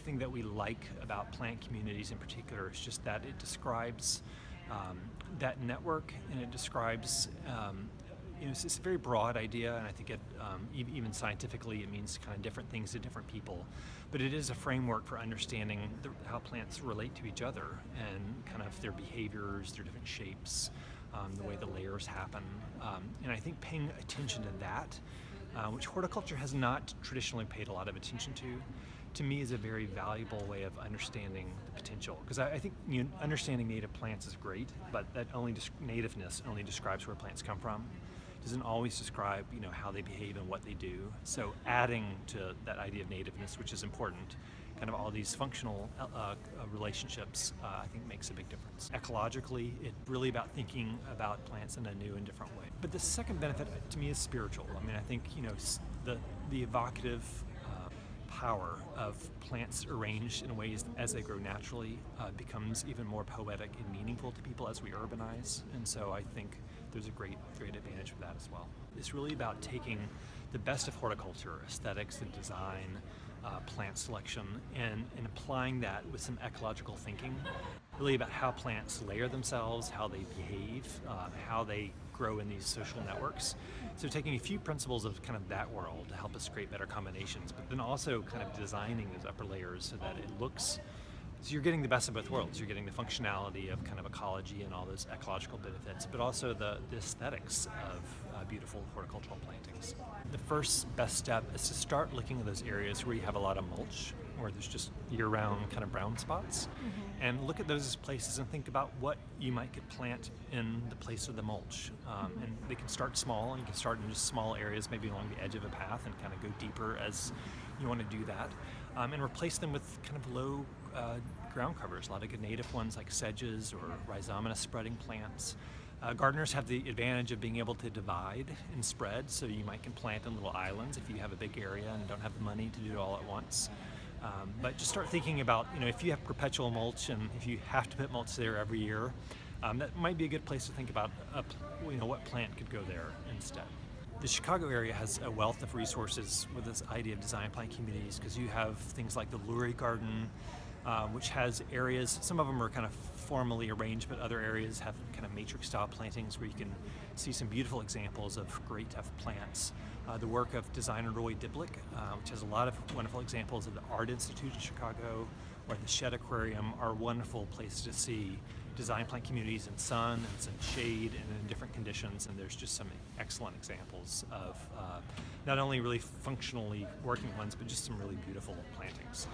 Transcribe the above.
thing that we like about plant communities in particular is just that it describes that network, and it describes it's a very broad idea, and I think even scientifically it means kind of different things to different people, but it is a framework for understanding how plants relate to each other and kind of their behaviors, their different shapes, the way the layers happen, and I think paying attention to that, which horticulture has not traditionally paid a lot of attention to me is a very valuable way of understanding the potential. Because I think understanding native plants is great, but that nativeness only describes where plants come from. It doesn't always describe how they behave and what they do. So adding to that idea of nativeness, which is important, kind of all these functional relationships, I think makes a big difference. Ecologically, it's really about thinking about plants in a new and different way. But the second benefit to me is spiritual. I mean, I think the evocative power of plants arranged in ways as they grow naturally becomes even more poetic and meaningful to people as we urbanize, and so I think there's a great advantage of that as well. It's really about taking the best of horticulture, aesthetics and design, plant selection, and applying that with some ecological thinking, really about how plants layer themselves, how they behave, how they grow in these social networks. So taking a few principles of kind of that world to help us create better combinations, but then also kind of designing those upper layers so that it looks, so you're getting the best of both worlds. You're getting the functionality of kind of ecology and all those ecological benefits, but also the aesthetics of beautiful horticultural plantings. The first best step is to start looking at those areas where you have a lot of mulch, where there's just year-round kind of brown spots, and look at those as places and think about what you could plant in the place of the mulch. And they can start small, and you can start in just small areas, maybe along the edge of a path, and kind of go deeper as you want to do that, and replace them with kind of low ground covers, a lot of good native ones like sedges or rhizomatous spreading plants. Gardeners have the advantage of being able to divide and spread, so you can plant in little islands if you have a big area and don't have the money to do it all at once. But just start thinking about, if you have perpetual mulch and if you have to put mulch there every year, that might be a good place to think about, what plant could go there instead. The Chicago area has a wealth of resources with this idea of design plant communities, because you have things like the Lurie Garden, which has areas, some of them are kind of formally arranged, but other areas have kind of matrix style plantings where you can see some beautiful examples of great tough plants. The work of designer Roy Diblick, which has a lot of wonderful examples of the Art Institute in Chicago, or the Shed Aquarium, are wonderful places to see design plant communities in sun and some shade and in different conditions, and there's just some excellent examples of not only really functionally working ones, but just some really beautiful plantings.